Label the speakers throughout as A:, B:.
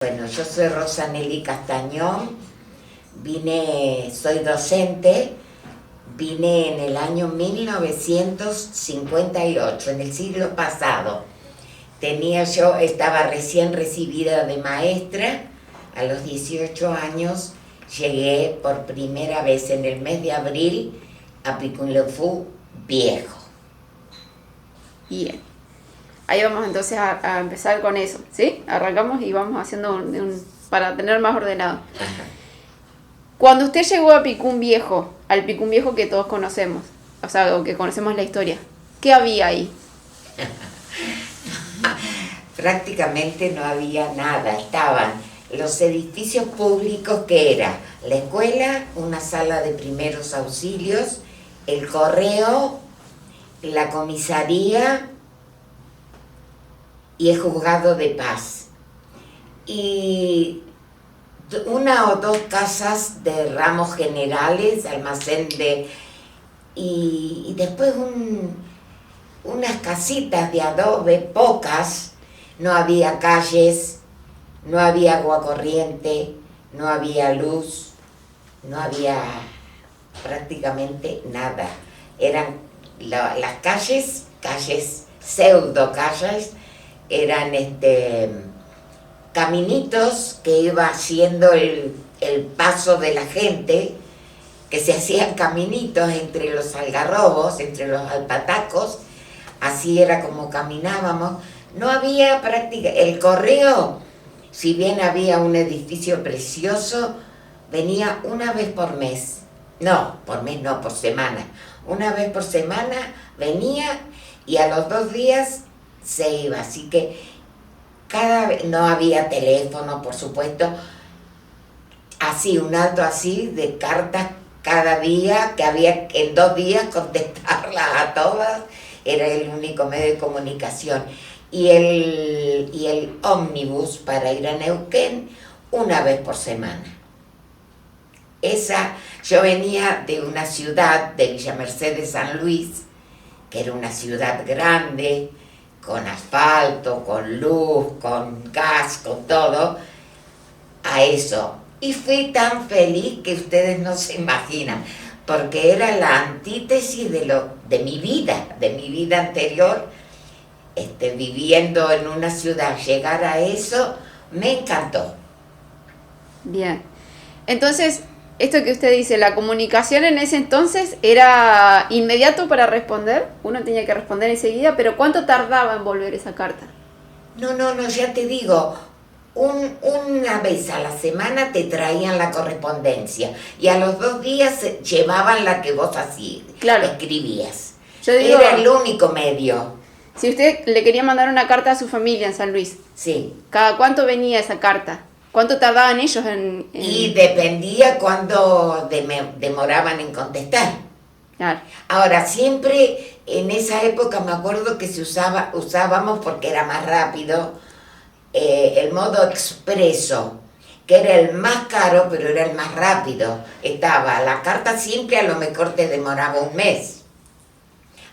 A: Bueno, yo soy Rosa Nelly Castañón, soy docente, vine en el año 1958, en el siglo pasado. Estaba recién recibida de maestra, a los 18 años llegué por primera vez en el mes de abril a Pikunleufú Viejo.
B: Bien. Ahí vamos entonces a empezar con eso, ¿sí? Arrancamos y vamos haciendo para tener más ordenado.
A: Ajá.
B: Cuando usted llegó a Picún Viejo, al Picún Viejo que todos conocemos, o sea, o que conocemos la historia, ¿qué había ahí?
A: Prácticamente no había nada, estaban los edificios públicos que era la escuela, una sala de primeros auxilios, el correo, la comisaría y el juzgado de paz. Y una o dos casas de ramos generales, almacén y después unas casitas de adobe, pocas. No había calles, no había agua corriente, no había luz, no había prácticamente nada. Eran las calles, pseudo calles, eran caminitos que iba haciendo el paso de la gente, que se hacían caminitos entre los algarrobos, entre los alpatacos, así era como caminábamos. No había el correo, si bien había un edificio precioso, venía una vez por mes. Por semana. Una vez por semana venía y a los 2 días se iba. Así que no había teléfono, por supuesto. Así, un alto así de cartas cada día, que había en 2 días contestarlas a todas. Era el único medio de comunicación. Y el ómnibus para ir a Neuquén una vez por semana. Yo venía de una ciudad, de Villa Mercedes, San Luis, que era una ciudad grande, con asfalto, con luz, con gas, con todo, a eso. Y fui tan feliz que ustedes no se imaginan, porque era la antítesis de mi vida anterior. Viviendo en una ciudad, llegar a eso, me encantó.
B: Bien. Entonces, esto que usted dice, la comunicación en ese entonces era inmediato para responder, uno tenía que responder enseguida, pero ¿cuánto tardaba en volver esa carta?
A: No, ya te digo, una vez a la semana te traían la correspondencia y a los 2 días llevaban la que vos así escribías. Era el único medio.
B: Si usted le quería mandar una carta a su familia en San Luis,
A: sí.
B: ¿Cada cuánto venía esa carta? ¿Cuánto tardaban ellos en...?
A: Y dependía cuánto demoraban en contestar.
B: Claro.
A: Ahora, siempre en esa época me acuerdo que usábamos, porque era más rápido, el modo expreso, que era el más caro, pero era el más rápido. Estaba la carta simple, a lo mejor te demoraba 1 mes.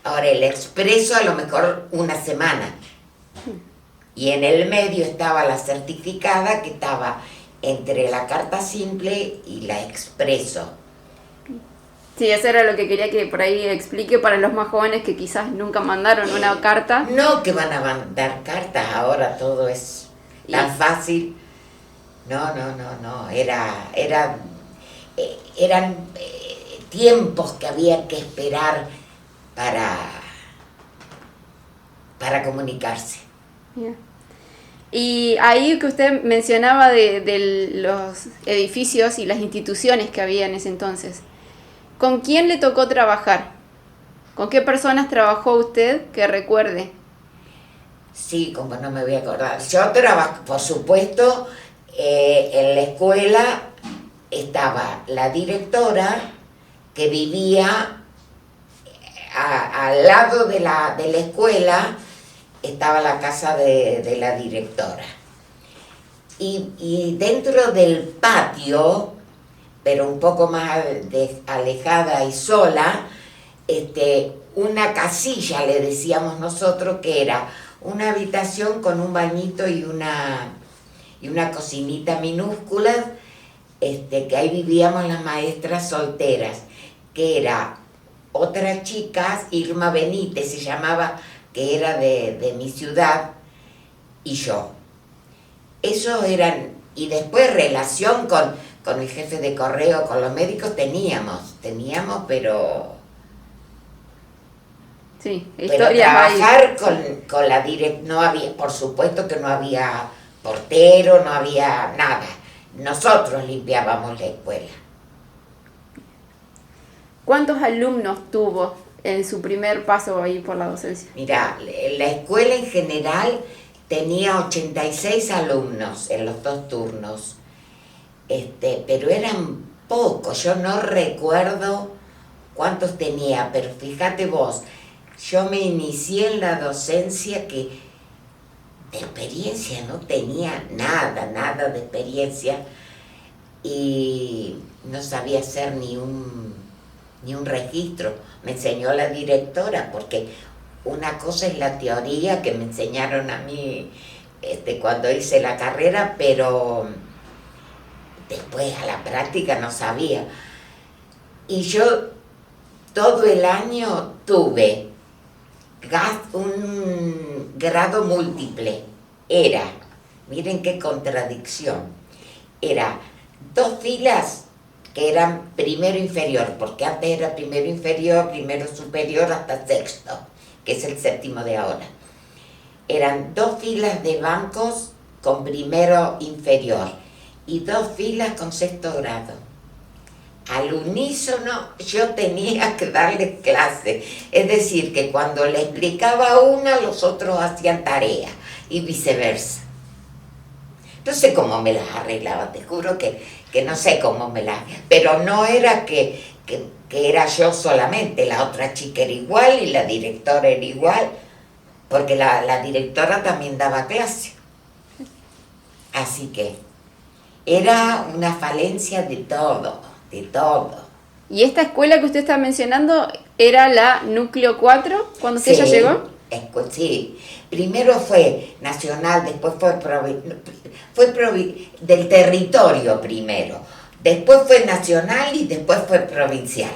A: Ahora, el expreso a lo mejor 1 semana. Y en el medio estaba la certificada, que estaba entre la carta simple y la expreso.
B: Sí, eso era lo que quería que por ahí explique para los más jóvenes que quizás nunca mandaron una carta.
A: No que van a mandar cartas, ahora todo es tan fácil. No. Eran tiempos que había que esperar para comunicarse.
B: Yeah. Y ahí que usted mencionaba de los edificios y las instituciones que había en ese entonces, ¿con quién le tocó trabajar? ¿Con qué personas trabajó usted que recuerde?
A: Sí, como no me voy a acordar. Yo trabajo, por supuesto, en la escuela estaba la directora, que vivía al lado de la escuela, estaba la casa de la directora. Y dentro del patio, pero un poco más alejada y sola, una casilla, le decíamos nosotros, que era una habitación con un bañito y y una cocinita minúscula, que ahí vivíamos las maestras solteras, que era otra chica, Irma Benítez se llamaba, que era de mi ciudad, y yo. Esos eran, y después relación con el jefe de correo, con los médicos teníamos, pero
B: Sí,
A: pero trabajar con la no había, por supuesto que no había portero, no había nada. Nosotros limpiábamos la escuela.
B: ¿Cuántos alumnos tuvo en su primer paso ahí por la docencia?
A: Mira, la escuela en general tenía 86 alumnos en los 2 turnos, pero eran pocos, yo no recuerdo cuántos tenía, pero fíjate vos, yo me inicié en la docencia que de experiencia no tenía nada de experiencia, y no sabía hacer ni un registro. Me enseñó la directora, porque una cosa es la teoría que me enseñaron a mí cuando hice la carrera, pero después a la práctica no sabía. Y yo todo el año tuve un grado múltiple. Miren qué contradicción, era 2 filas que eran primero inferior, porque antes era primero inferior, primero superior hasta sexto, que es el 7º de ahora. Eran 2 filas de bancos con primero inferior y 2 filas con 6º grado. Al unísono yo tenía que darles clase, es decir, que cuando le explicaba a una, los otros hacían tarea y viceversa. No sé cómo me las arreglaba, te juro que no sé cómo pero no era que era yo solamente, la otra chica era igual y la directora era igual, porque la directora también daba clase. Así que era una falencia de todo.
B: ¿Y esta escuela que usted está mencionando era la Núcleo 4 cuando usted ya llegó?
A: Sí, primero fue nacional, después fue del territorio primero, después fue nacional y después fue provincial,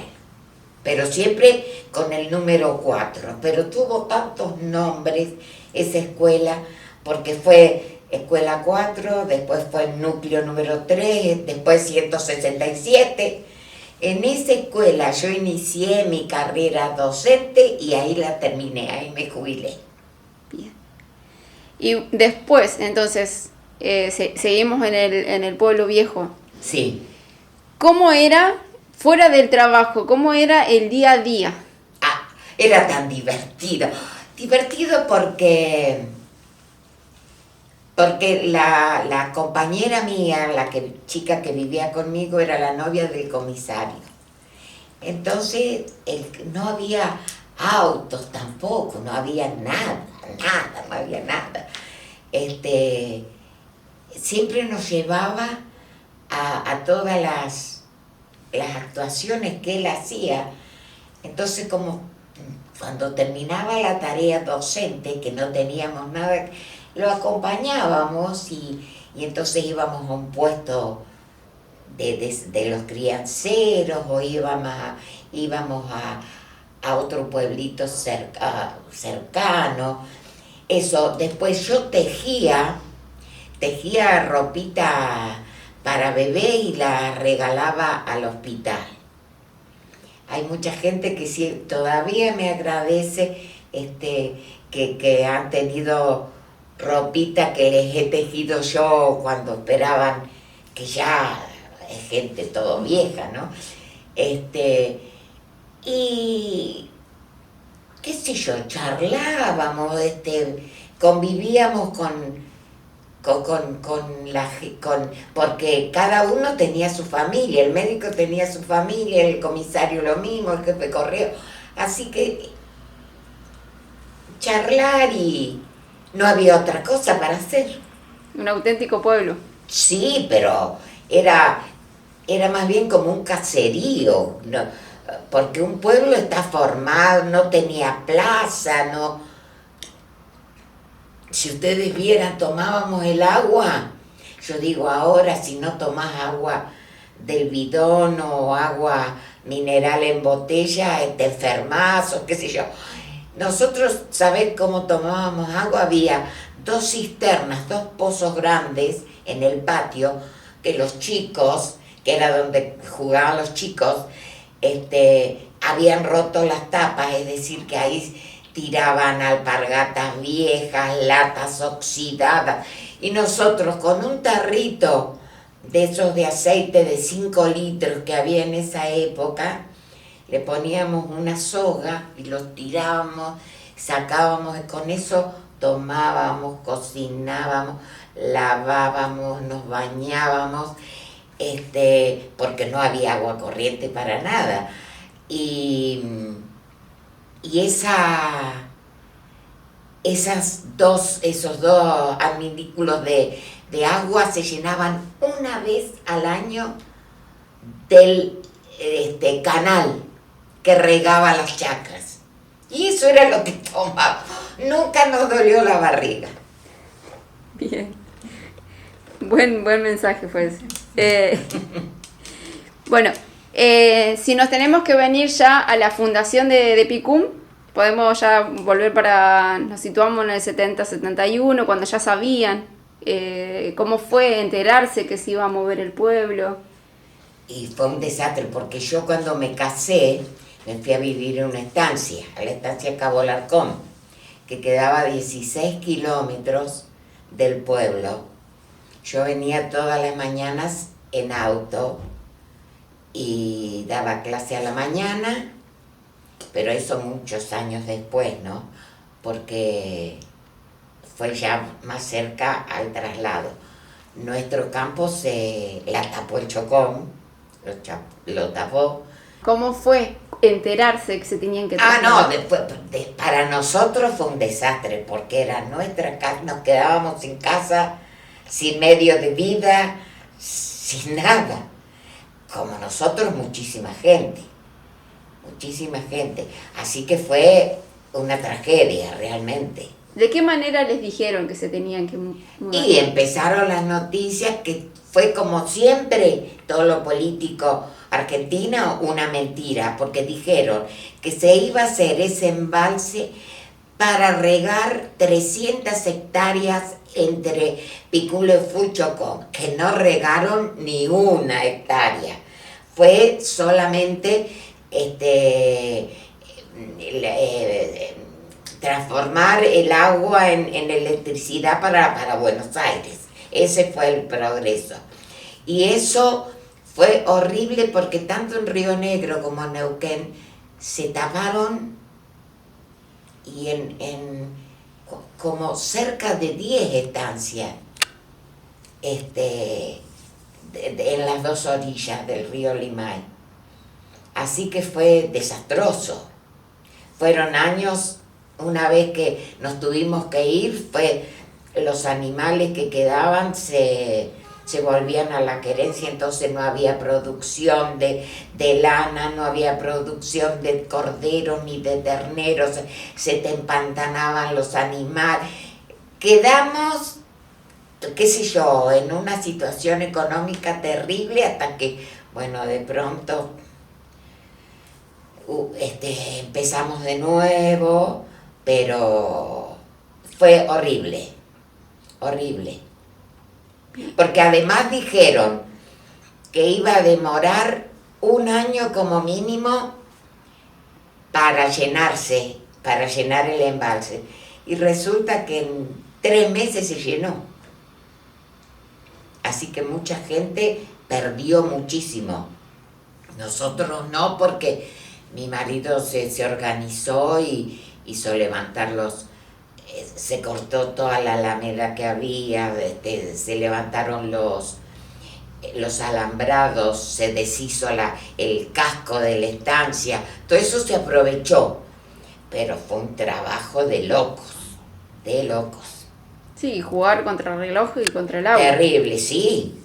A: pero siempre con el número 4, pero tuvo tantos nombres esa escuela, porque fue escuela 4, después fue el núcleo número 3, después 167. En esa escuela yo inicié mi carrera docente y ahí la terminé, ahí me jubilé.
B: Bien. Y después, entonces, seguimos en el pueblo viejo.
A: Sí.
B: ¿Cómo era, fuera del trabajo, cómo era el día a día?
A: Era tan divertido. Divertido porque la compañera mía, chica que vivía conmigo, era la novia del comisario. Entonces no había autos tampoco, no había nada, no había nada. Siempre nos llevaba a todas las actuaciones que él hacía. Entonces, como cuando terminaba la tarea docente, que no teníamos nada, lo acompañábamos y entonces íbamos a un puesto de los crianceros, o íbamos a otro pueblito cercano. Eso, después yo tejía ropita para bebé y la regalaba al hospital. Hay mucha gente que sí, todavía me agradece que han tenido ropita que les he tejido yo cuando esperaban, que ya es gente todo vieja, ¿no? Y qué sé yo, charlábamos, convivíamos porque cada uno tenía su familia, el médico tenía su familia, el comisario lo mismo, el jefe de correo, así que charlar, y no había otra cosa para hacer.
B: Un auténtico pueblo.
A: Sí, pero era más bien como un caserío, ¿no? Porque un pueblo está formado, no tenía plaza, no. Si ustedes vieran, tomábamos el agua Yo digo, ahora si no tomás agua del bidón o agua mineral en botella, te enfermas o qué sé yo. Nosotros, ¿sabés cómo tomábamos agua? Había 2 cisternas, 2 pozos grandes en el patio, que los chicos, que era donde jugaban los chicos, habían roto las tapas, es decir, que ahí tiraban alpargatas viejas, latas oxidadas, y nosotros con un tarrito de esos de aceite de 5 litros que había en esa época, le poníamos una soga y los tirábamos, sacábamos, y con eso tomábamos, cocinábamos, lavábamos, nos bañábamos, porque no había agua corriente para nada. Y esos dos adminículos de agua se llenaban una vez al año del canal que regaba las chacras. Y eso era lo que tomaba. Nunca nos dolió la barriga.
B: Bien. Buen mensaje fue ese. Bueno, si nos tenemos que venir ya a la fundación de PICUM, podemos ya volver nos situamos en el 70-71, cuando ya sabían cómo fue enterarse que se iba a mover el pueblo.
A: Y fue un desastre, porque yo cuando me casé, me fui a vivir en una estancia, a la estancia Cabo Larcón, que quedaba a 16 kilómetros del pueblo. Yo venía todas las mañanas en auto y daba clase a la mañana, pero eso muchos años después, ¿no? Porque fue ya más cerca al traslado. Nuestro campo la tapó el Chocón, lo tapó.
B: ¿Cómo fue enterarse que se tenían que trasladar?
A: No, después, para nosotros fue un desastre, porque era nuestra casa, nos quedábamos sin casa, sin medio de vida, sin nada. Como nosotros, muchísima gente. Así que fue una tragedia, realmente.
B: ¿De qué manera les dijeron que se tenían que mudar?
A: Y empezaron las noticias, que fue como siempre todo lo político argentino, una mentira, porque dijeron que se iba a hacer ese embalse para regar 300 hectáreas entre Piculo y Fuchocón, que no regaron ni una hectárea. Fue solamente transformar el agua en electricidad para Buenos Aires. Ese fue el progreso. Y eso fue horrible, porque tanto en Río Negro como en Neuquén se taparon, y como cerca de 10 estancias en las 2 orillas del río Limay. Así que fue desastroso. Fueron años, una vez que nos tuvimos que ir, los animales que quedaban se volvían a la querencia, entonces no había producción de lana, no había producción de corderos ni de terneros, se te empantanaban los animales. Quedamos, qué sé yo, en una situación económica terrible, hasta que, bueno, de pronto empezamos de nuevo, pero fue horrible. Porque además dijeron que iba a demorar 1 año como mínimo para llenar el embalse. Y resulta que en 3 meses se llenó. Así que mucha gente perdió muchísimo. Nosotros no, porque mi marido se organizó y hizo levantar se cortó toda la alameda que había, se levantaron los alambrados, se deshizo el casco de la estancia, todo eso se aprovechó, pero fue un trabajo de locos.
B: Sí, jugar contra el reloj y contra el agua.
A: Terrible, sí.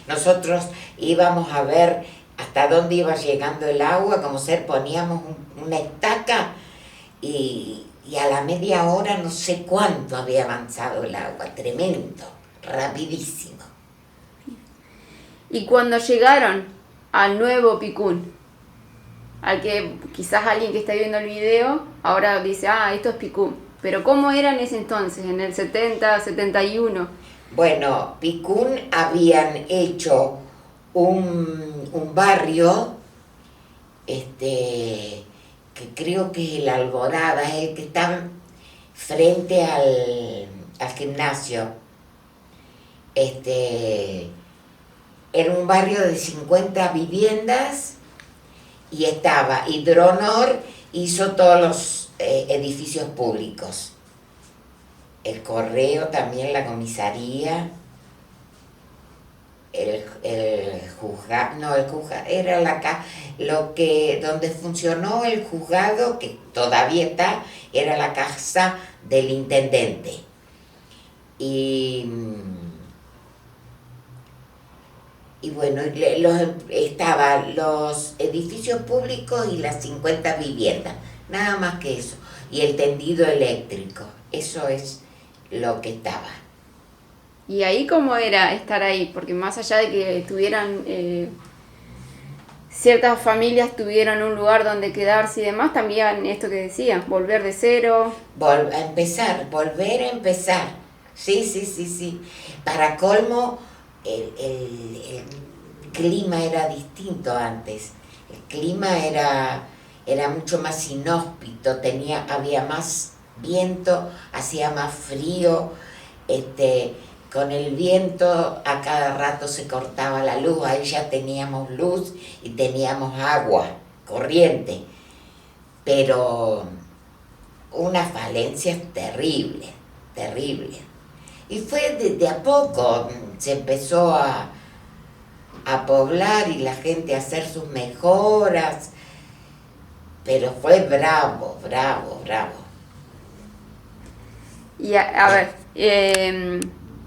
A: Nosotros íbamos a ver hasta dónde iba llegando el agua, como poníamos una estaca y a la media hora no sé cuánto había avanzado el agua, tremendo. rapidísimo.
B: Y cuando llegaron al nuevo Picún, al que quizás alguien que está viendo el video ahora dice, esto es Picún, pero ¿cómo era en ese entonces, en el 70, 71?
A: Bueno, Picún habían hecho un barrio, que creo que es el Alborada, es el que está frente al gimnasio. Era un barrio de 50 viviendas y estaba Hidronor, hizo todos los edificios públicos. El correo también, la comisaría, el juzgado, no, el juzgado era donde funcionó el juzgado, que todavía está, era la casa del intendente. Y bueno, estaban los edificios públicos y las 50 viviendas, nada más que eso, y el tendido eléctrico, eso es lo que estaba.
B: ¿Y ahí cómo era estar ahí? Porque más allá de que tuvieran, ciertas familias tuvieron un lugar donde quedarse y demás, también esto que decía, volver de cero.
A: Volver a empezar, sí. Para colmo, el clima era distinto antes, el clima era mucho más inhóspito, había más viento, hacía más frío, con el viento a cada rato se cortaba la luz, ahí ya teníamos luz y teníamos agua corriente, pero una falencia terrible. Y fue de a poco, se empezó a poblar y la gente a hacer sus mejoras, pero fue bravo.
B: Y a ver,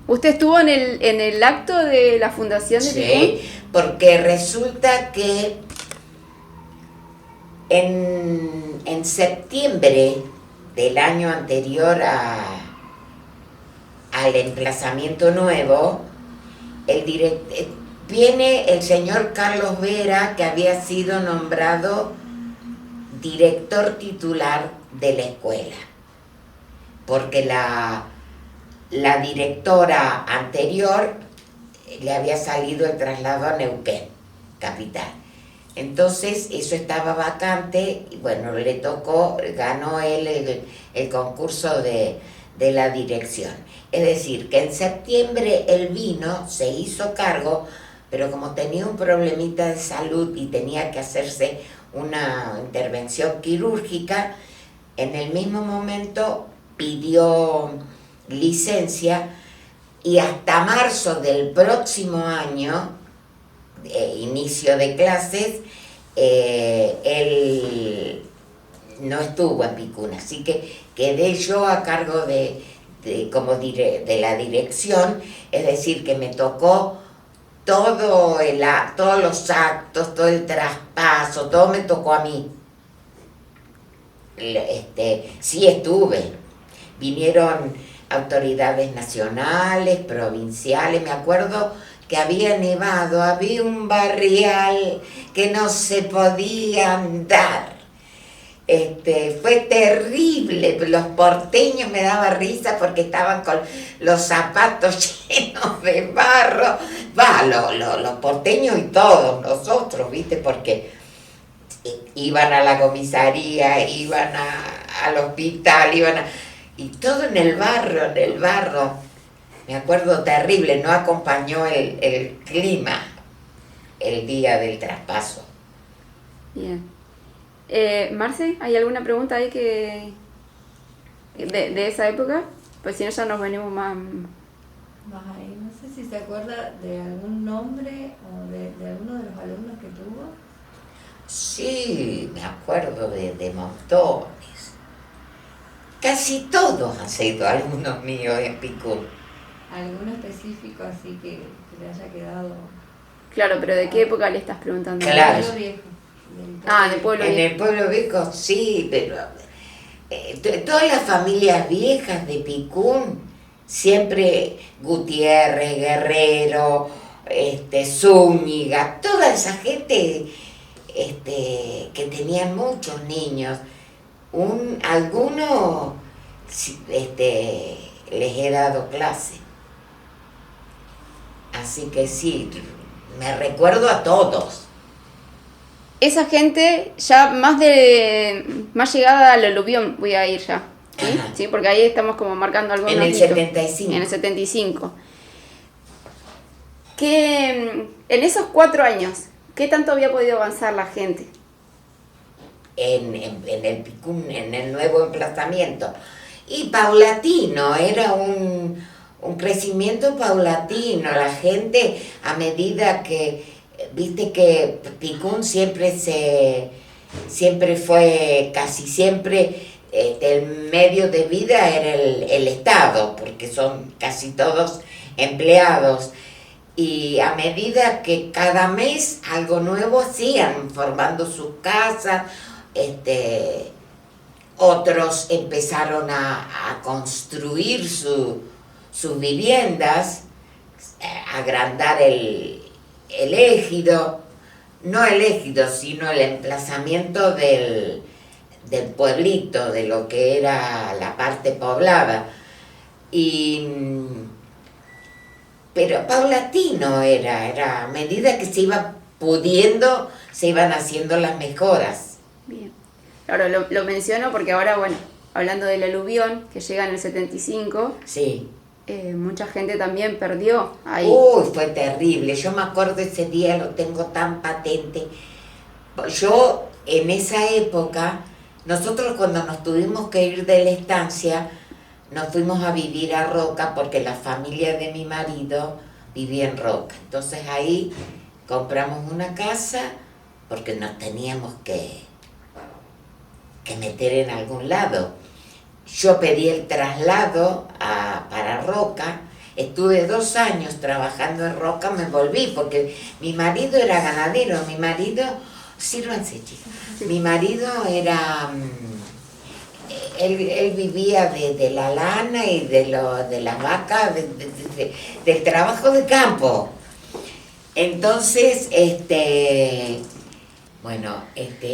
B: ¿usted estuvo en el acto de la fundación de Picún?
A: Sí, porque resulta que en septiembre del año anterior al emplazamiento nuevo, viene el señor Carlos Vera, que había sido nombrado director titular de la escuela, porque la directora anterior le había salido el traslado a Neuquén, capital. Entonces eso estaba vacante y bueno, le tocó, ganó él el concurso de la dirección. Es decir, que en septiembre él vino, se hizo cargo, pero como tenía un problemita de salud y tenía que hacerse una intervención quirúrgica, en el mismo momento pidió licencia y hasta marzo del próximo año, inicio de clases, él no estuvo en Picún, así que quedé yo a cargo de la dirección, es decir, que me tocó todos los actos, todo el traspaso, todo me tocó a mí. Sí estuve, vinieron autoridades nacionales, provinciales, me acuerdo que había nevado, había un barrial que no se podía andar. Fue terrible, los porteños me daba risa porque estaban con los zapatos llenos de barro, los porteños y todos nosotros, ¿viste? Porque iban a la comisaría, iban al hospital, y todo en el barro, me acuerdo terrible, no acompañó el clima el día del traspaso.
B: Bien. Marce, ¿hay alguna pregunta ahí de esa época? Pues si no ya nos venimos más
C: ahí. No sé si se acuerda de algún nombre o de alguno de los alumnos que tuvo.
A: Sí, me acuerdo de montones. Casi todos han sido alumnos míos en Picún.
C: ¿Alguno específico así que le haya quedado?
B: Claro, pero ¿de qué época le estás preguntando?
A: Claro.
C: Pueblo Viejo.
B: Del Pueblo Viejo.
A: En el Pueblo Viejo sí, pero todas las familias viejas de Picún siempre Gutiérrez, Guerrero, Zúñiga, toda esa gente que tenían muchos niños. Algunos les he dado clase. Así que sí, me recuerdo a todos.
B: Esa gente ya más llegada al aluvión voy a ir ya, ¿sí? ¿Sí? Porque ahí estamos como marcando algunos
A: en el
B: hitos.
A: 75.
B: En el 75. En esos 4 años, ¿qué tanto había podido avanzar la gente?
A: En el Picún, en el nuevo emplazamiento. Y paulatino, era un crecimiento paulatino. La gente, a medida que, viste que Picún siempre fue, casi siempre, el medio de vida era el Estado, porque son casi todos empleados. Y a medida que cada mes algo nuevo hacían, formando sus casas, otros empezaron a construir sus viviendas, agrandar el ejido, no el ejido, sino el emplazamiento del pueblito, de lo que era la parte poblada. Pero paulatino era a medida que se iba pudiendo, se iban haciendo las mejoras.
B: Bien. Ahora lo menciono porque ahora, bueno, hablando del aluvión, que llega en el 75,
A: sí.
B: Mucha gente también perdió ahí.
A: Uy, fue terrible. Yo me acuerdo ese día, lo tengo tan patente. Yo, en esa época, nosotros cuando nos tuvimos que ir de la estancia, nos fuimos a vivir a Roca porque la familia de mi marido vivía en Roca. Entonces ahí compramos una casa porque nos teníamos que meter en algún lado. Yo pedí el traslado para Roca, estuve 2 años trabajando en Roca, me volví porque mi marido era ganadero, sírvanse chicos, mi marido era... Él vivía de la lana y de las vacas, del trabajo de campo. Entonces,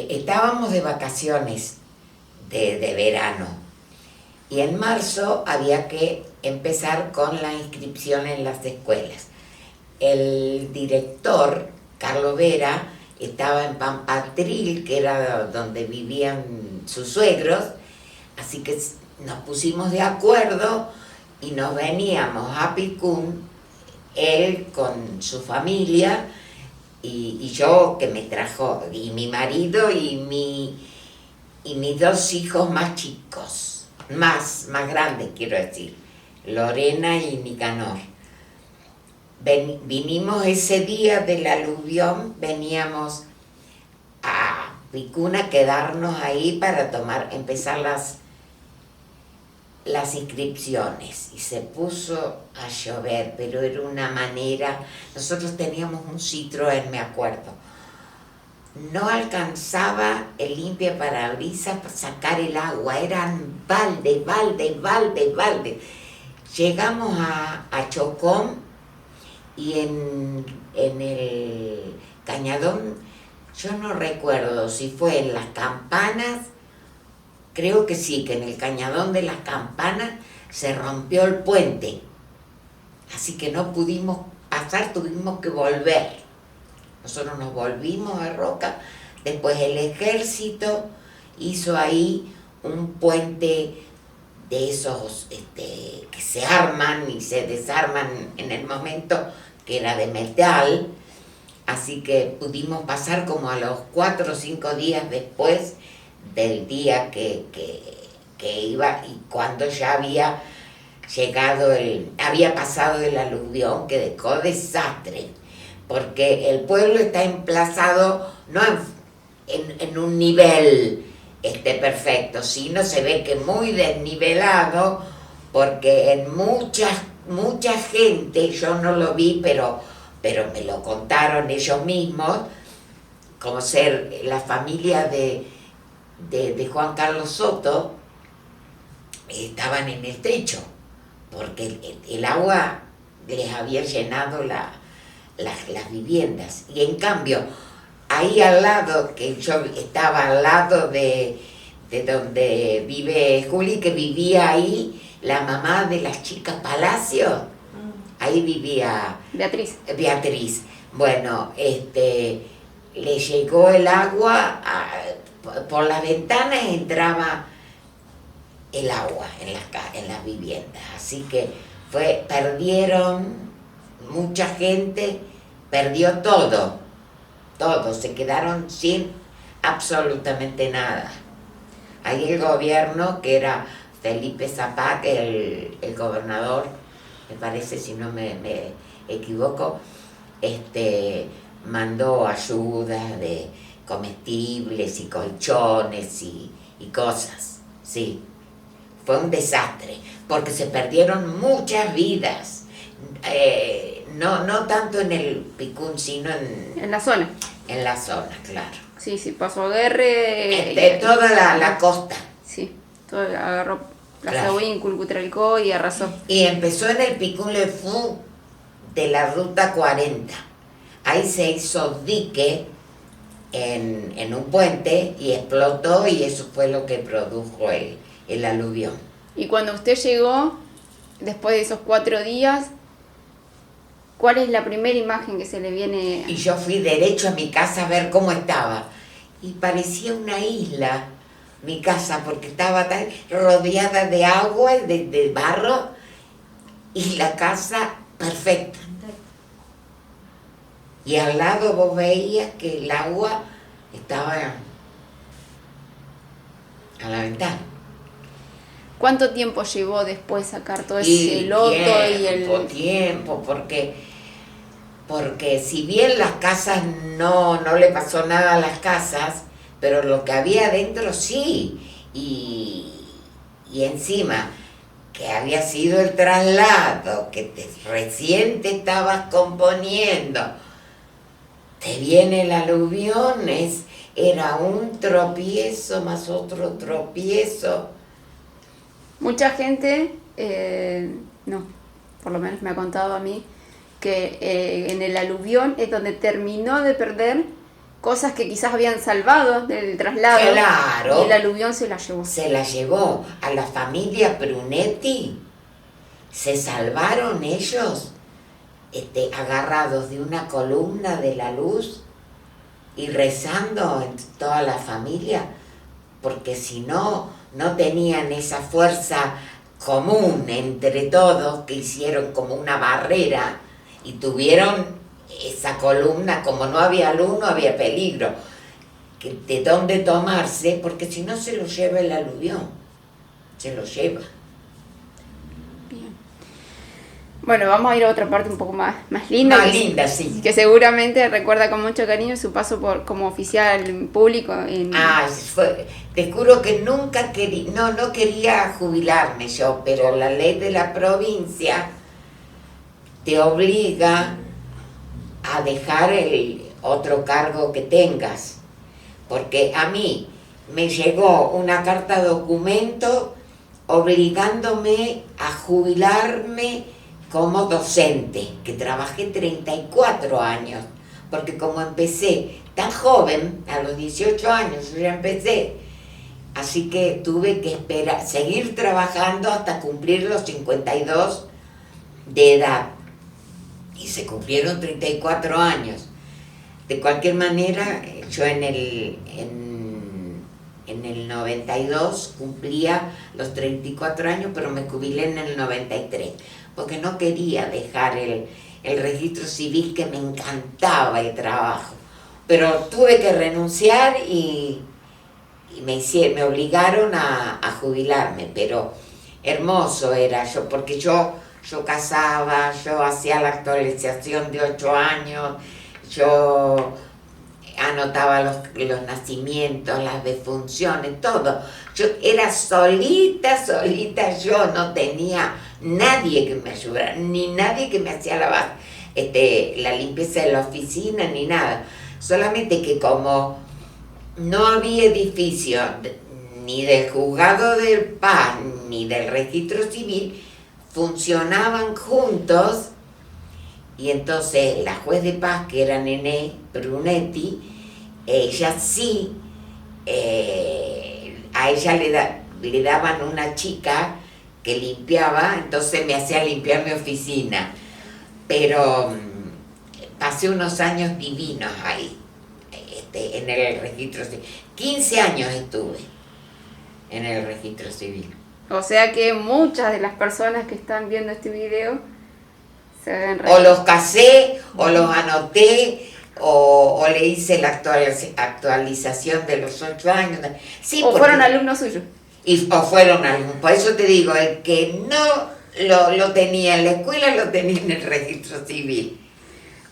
A: estábamos de vacaciones de verano y en marzo había que empezar con la inscripción en las escuelas. El director, Carlos Vera, estaba en Pampatril, que era donde vivían sus suegros. Así que nos pusimos de acuerdo y nos veníamos a Picún, él con su familia y yo que me trajo, y mi marido y mis 2 hijos más chicos, más grandes quiero decir, Lorena y Nicanor. Vinimos ese día del aluvión, veníamos a Picún a quedarnos ahí para empezar las inscripciones y se puso a llover, pero era una manera. Nosotros teníamos un Citroën, me acuerdo, no alcanzaba el limpiaparabrisas para sacar el agua, eran balde. Llegamos a Chocón y en el Cañadón, yo no recuerdo si fue en Las Campanas. Creo que sí, que en el Cañadón de las Campanas se rompió el puente. Así que no pudimos pasar, tuvimos que volver. Nosotros nos volvimos a Roca. Después el ejército hizo ahí un puente de esos que se arman y se desarman en el momento, que era de metal. Así que pudimos pasar como a los 4 o 5 días después del día que iba, y cuando ya había llegado había pasado el aluvión, que dejó desastre, porque el pueblo está emplazado no en un nivel perfecto, sino se ve que muy desnivelado, porque en mucha gente, yo no lo vi, pero me lo contaron ellos mismos, como ser la familia de Juan Carlos Soto, estaban en el techo, porque el agua les había llenado las viviendas. Y en cambio, ahí al lado, que yo estaba al lado de donde vive Juli, que vivía ahí, la mamá de las chicas Palacio, ahí vivía Beatriz. Bueno, le llegó el agua, por las ventanas entraba el agua en las viviendas, así que perdieron mucha gente, perdió todo, se quedaron sin absolutamente nada. Ahí el gobierno, que era Felipe Zapag, el gobernador, me parece, si no me equivoco, mandó ayudas de comestibles y colchones y cosas, sí. Fue un desastre, porque se perdieron muchas vidas, no tanto en el Picún, sino
B: en la zona.
A: En la zona, claro.
B: Sí, pasó guerra.
A: De toda la costa.
B: Sí, todo agarró
A: Claro.
B: Plazahuín, Culcutralcó y arrasó.
A: Y empezó en el Picún Le Fou de la ruta 40. Ahí se hizo dique en un puente y explotó, y eso fue lo que produjo el aluvión.
B: Y cuando usted llegó, después de esos 4 días, ¿cuál es la primera imagen que se le viene?
A: Y yo fui derecho a mi casa a ver cómo estaba. Y parecía una isla mi casa, porque estaba tan rodeada de agua y de barro, y la casa perfecta. Y al lado vos veías que el agua estaba a la ventana.
B: ¿Cuánto tiempo llevó después sacar todo ese loto y el...?
A: Tiempo, porque si bien las casas no le pasó nada a las casas, pero lo que había adentro sí, y encima que había sido el traslado, que recién te estabas componiendo, te viene el aluvión, era un tropiezo más otro tropiezo.
B: Mucha gente, no, por lo menos me ha contado a mí, que en el aluvión es donde terminó de perder cosas que quizás habían salvado del traslado.
A: Claro.
B: Y el aluvión se la llevó.
A: Se la llevó a la familia Brunetti. Se salvaron ellos, agarrados de una columna de la luz y rezando en toda la familia, porque si no tenían esa fuerza común entre todos, que hicieron como una barrera y tuvieron esa columna. Como no había luz, no había peligro de dónde tomarse, porque si no se lo lleva el aluvión, se lo lleva.
B: Bien. Bueno, vamos a ir a otra parte un poco más linda.
A: Más linda, sí.
B: Que seguramente recuerda con mucho cariño su paso como oficial público en...
A: Te juro que nunca no quería jubilarme yo, pero la ley de la provincia te obliga a dejar el otro cargo que tengas, porque a mí me llegó una carta documento obligándome a jubilarme como docente, que trabajé 34 años, porque como empecé tan joven, a los 18 años yo ya empecé, así que tuve que seguir trabajando hasta cumplir los 52 de edad, y se cumplieron 34 años. De cualquier manera, yo en el 92 cumplía los 34 años, pero me jubilé en el 93, porque no quería dejar el registro civil, que me encantaba el trabajo. Pero tuve que renunciar y me obligaron a jubilarme, pero hermoso era porque yo casaba, yo hacía la actualización de 8 años, yo anotaba los nacimientos, las defunciones, todo. Yo era solita, yo no tenía nadie que me ayudara, ni nadie que me hacía la limpieza de la oficina, ni nada. Solamente que como no había edificio, ni del juzgado del paz, ni del registro civil, funcionaban juntos. Y entonces la juez de paz, que era Nené Brunetti, ella sí, a ella le daban una chica que limpiaba, entonces me hacía limpiar mi oficina. Pero pasé unos años divinos ahí, en el registro civil. 15 años estuve en el registro civil.
B: O sea que muchas de las personas que están viendo este video se ven
A: O los casé, o los anoté, o le hice la actualización de los 8 años. Sí,
B: o fueron alumnos suyos.
A: O fueron alumnos. Por eso te digo, el que no lo tenía en la escuela, lo tenía en el registro civil.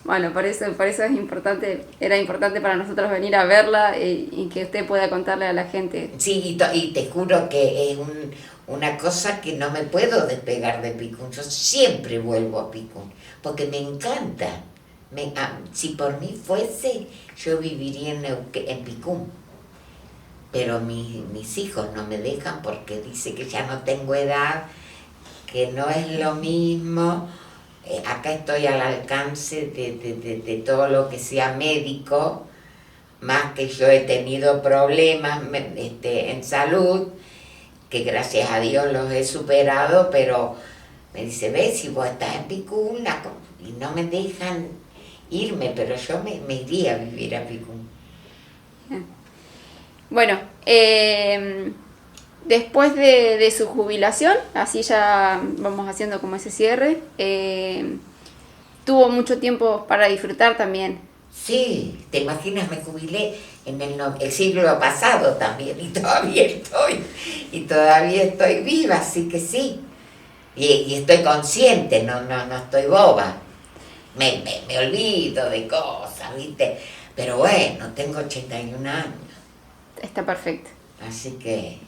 B: Bueno, por eso es importante, era importante para nosotros venir a verla y que usted pueda contarle a la gente.
A: Sí, y te juro que es una cosa que no me puedo despegar de Picún. Yo siempre vuelvo a Picún, porque me encanta. Si por mí fuese, yo viviría en Picún. Pero mis hijos no me dejan porque dice que ya no tengo edad, que no es lo mismo. Acá estoy al alcance de todo lo que sea médico, más que yo he tenido problemas en salud, que gracias a Dios los he superado, pero me dice, ves, si vos estás en Picún y no me dejan irme, pero yo me iría a vivir a Picún.
B: Bueno, después de su jubilación, así ya vamos haciendo como ese cierre, tuvo mucho tiempo para disfrutar también.
A: Sí, te imaginas, me jubilé en el siglo pasado también y todavía estoy viva, así que sí. Y estoy consciente, no estoy boba. Me olvido de cosas, ¿viste? Pero bueno, tengo 81 años.
B: Está perfecto.
A: Así que...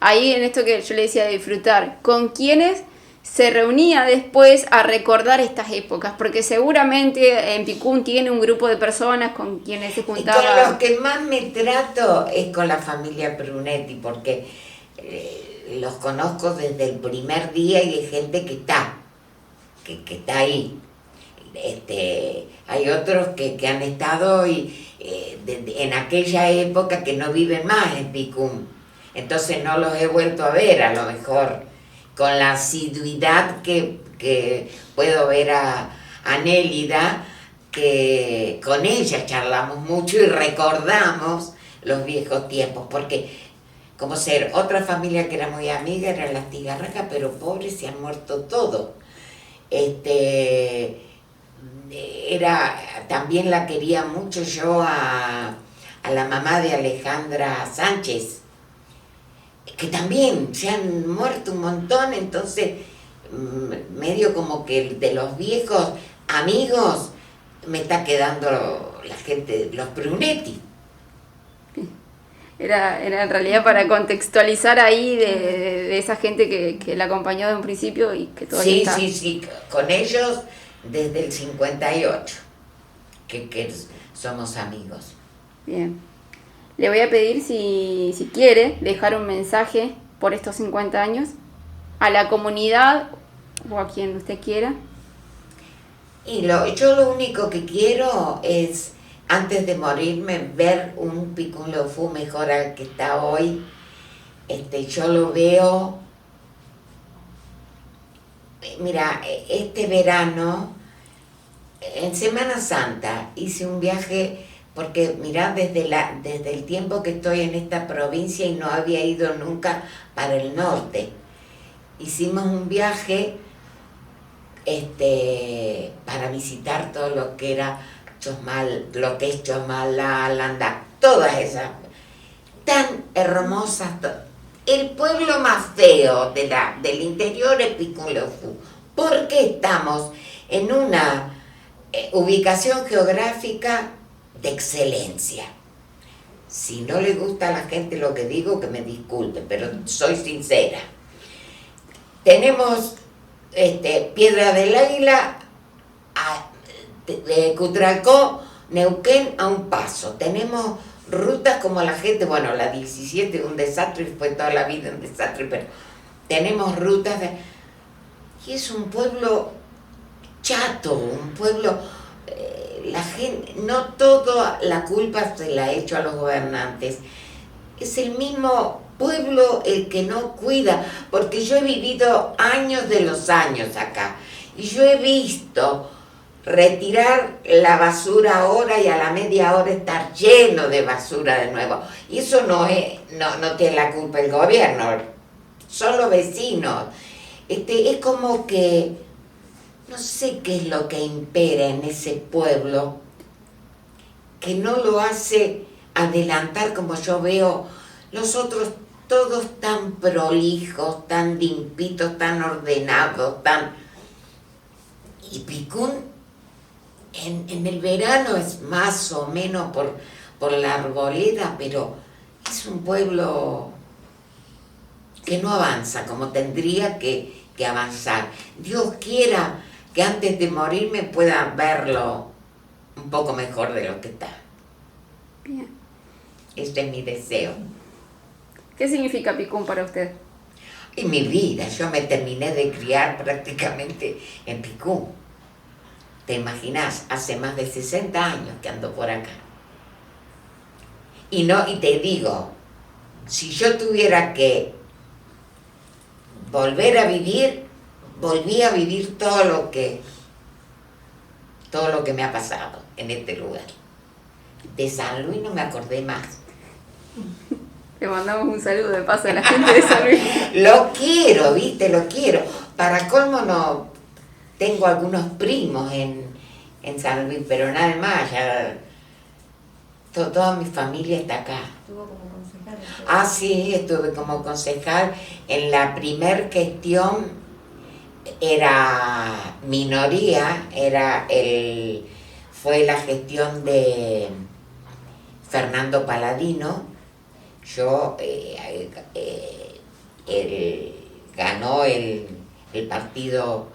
B: ahí en esto que yo le decía de disfrutar, ¿con quiénes se reunía después a recordar estas épocas? Porque seguramente en Picún tiene un grupo de personas con quienes se juntaba.
A: Con los que más me trato es con la familia Brunetti, porque los conozco desde el primer día y hay gente que está ahí. Hay otros que han estado en aquella época que no viven más en Picún. Entonces no los he vuelto a ver, a lo mejor con la asiduidad que puedo ver a Nélida, que con ella charlamos mucho y recordamos los viejos tiempos, porque como ser otra familia que era muy amiga era las Tigarracas, pero pobres, se han muerto todos. También la quería mucho yo a la mamá de Alejandra Sánchez, que también se han muerto un montón, entonces medio como que de los viejos amigos me está quedando la gente, los Brunetti.
B: Era en realidad para contextualizar ahí de esa gente que la acompañó de un principio y que todavía está.
A: Sí, con ellos desde el 58, que somos amigos.
B: Bien. Le voy a pedir si quiere dejar un mensaje por estos 50 años a la comunidad o a quien usted quiera.
A: Yo lo único que quiero es, antes de morirme, ver un Picún Lofú mejor al que está hoy. Yo lo veo. Mira, este verano, en Semana Santa, hice un viaje, porque mirá, desde el tiempo que estoy en esta provincia y no había ido nunca para el norte. Hicimos un viaje para visitar todo lo que era lo que es Chosmalal, Landac, todas esas, tan hermosas. El pueblo más feo del interior es Picún Lofú, porque estamos en una ubicación geográfica de excelencia. Si no le gusta a la gente lo que digo, que me disculpe, pero soy sincera. Tenemos Piedra del Águila, Cutralcó, Neuquén a un paso. Tenemos rutas como la gente, bueno, la 17 un desastre, fue toda la vida un desastre, pero tenemos rutas y es un pueblo chato, un pueblo, la gente, no toda la culpa se la ha hecho a los gobernantes, es el mismo pueblo el que no cuida, porque yo he vivido años de los años acá, y yo he visto retirar la basura ahora y a la media hora estar lleno de basura de nuevo. Y eso no tiene la culpa el gobierno, son los vecinos. Es como que, no sé qué es lo que impera en ese pueblo, que no lo hace adelantar como yo veo los otros, todos tan prolijos, tan limpitos, tan ordenados, Y Picún en el verano es más o menos por la arboleda, pero es un pueblo que no avanza como tendría que avanzar. Dios quiera que antes de morirme pueda verlo un poco mejor de lo que está.
B: Bien.
A: Este es mi deseo.
B: ¿Qué significa Picún para usted?
A: En mi vida, yo me terminé de criar prácticamente en Picún. ¿Te imaginas? Hace más de 60 años que ando por acá. Y te digo, si yo tuviera que volver a vivir, volví a vivir todo lo que me ha pasado en este lugar. De San Luis no me acordé más.
B: Le mandamos un saludo de paso a la gente de San Luis.
A: Lo quiero, ¿viste? Lo quiero. Para colmo no tengo algunos primos en San Luis, pero nada más, ya toda mi familia está acá.
C: Estuvo como concejal.
A: Ah, sí, estuve como concejal. En la primer gestión era minoría, fue la gestión de Fernando Paladino. Yo, él ganó el partido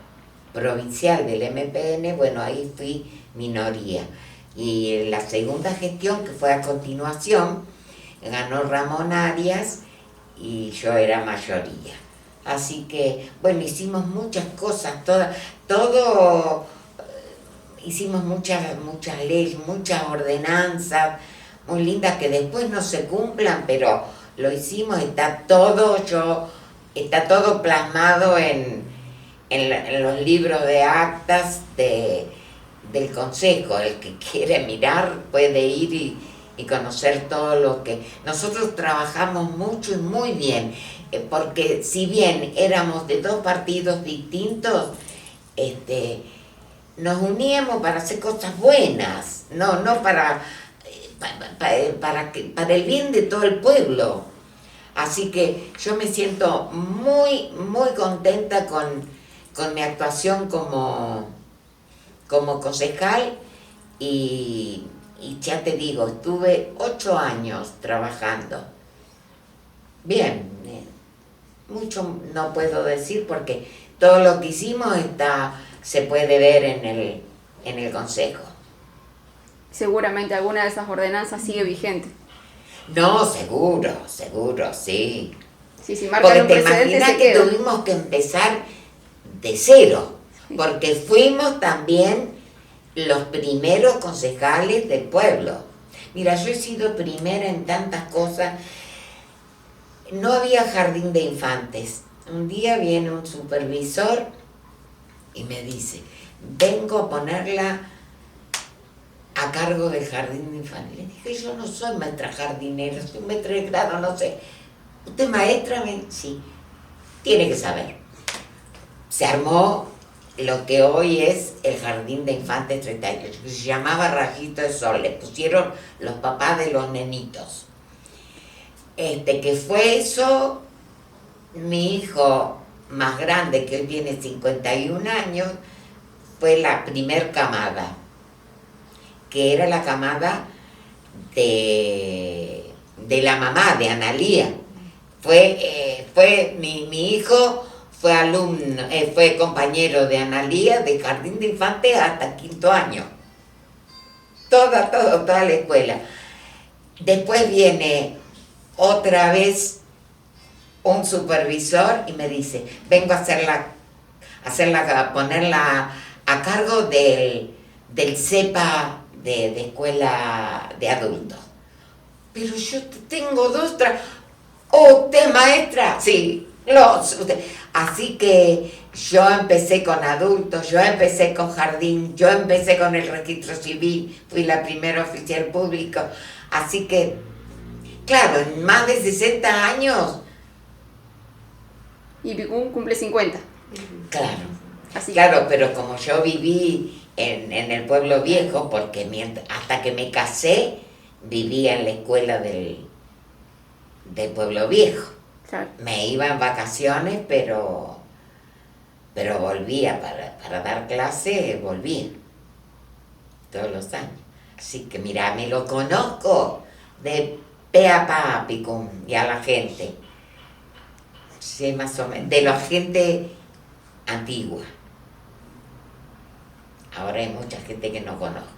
A: provincial del MPN, bueno, ahí fui minoría. Y en la segunda gestión, que fue a continuación, ganó Ramón Arias y yo era mayoría. Así que, bueno, hicimos muchas cosas, hicimos muchas leyes, muchas ordenanzas muy lindas que después no se cumplan, pero lo hicimos, está todo plasmado en los libros de actas del Consejo. El que quiere mirar puede ir y conocer todo lo que... Nosotros trabajamos mucho y muy bien, porque si bien éramos de dos partidos distintos, nos uníamos para hacer cosas buenas, no para el bien de todo el pueblo. Así que yo me siento muy, muy contenta con mi actuación como concejal y ya te digo, estuve 8 años trabajando. Bien, mucho no puedo decir porque todo lo que hicimos se puede ver en el consejo.
B: Seguramente alguna de esas ordenanzas sigue vigente.
A: No, seguro, sí.
B: Sí, marcan
A: porque
B: un
A: te
B: precedente
A: imaginas
B: se
A: que
B: queda.
A: tuvimos que empezar de cero, porque fuimos también los primeros concejales del pueblo. Mira, yo he sido primera en tantas cosas. No había jardín de infantes. Un día viene un supervisor y me dice, vengo a ponerla a cargo del jardín de infantes. Le dije, yo no soy maestra jardinera, soy maestra de grado, no sé. ¿Usted es maestra? Sí, tiene que saber. Se armó lo que hoy es el Jardín de Infantes 38, que se llamaba Rajito de Sol, le pusieron los papás de los nenitos. Que fue eso, mi hijo más grande, que hoy tiene 51 años, fue la primer camada, que era la camada de la mamá, de Analía. Fue mi hijo... Fue alumno, fue compañero de Analía de Jardín de Infantes hasta 5º año. Toda la escuela. Después viene otra vez un supervisor y me dice, vengo a ponerla a cargo del CEPA de escuela de adultos. Pero yo tengo dos ¿Usted maestra? Sí, así que yo empecé con adultos, yo empecé con jardín, yo empecé con el registro civil, fui la primera oficial público, así que, claro, en más de 60 años.
B: Y cumple 50.
A: Claro,
B: Así.
A: Claro, pero como yo viví en el pueblo viejo, porque hasta que me casé, vivía en la escuela del pueblo viejo.
B: Claro.
A: Me iba en vacaciones, pero volvía para dar clase, volvía todos los años. Así que mira, me lo conozco de pe a pa, Picún, y a la gente. Sí, más o menos, de la gente antigua. Ahora hay mucha gente que no conozco.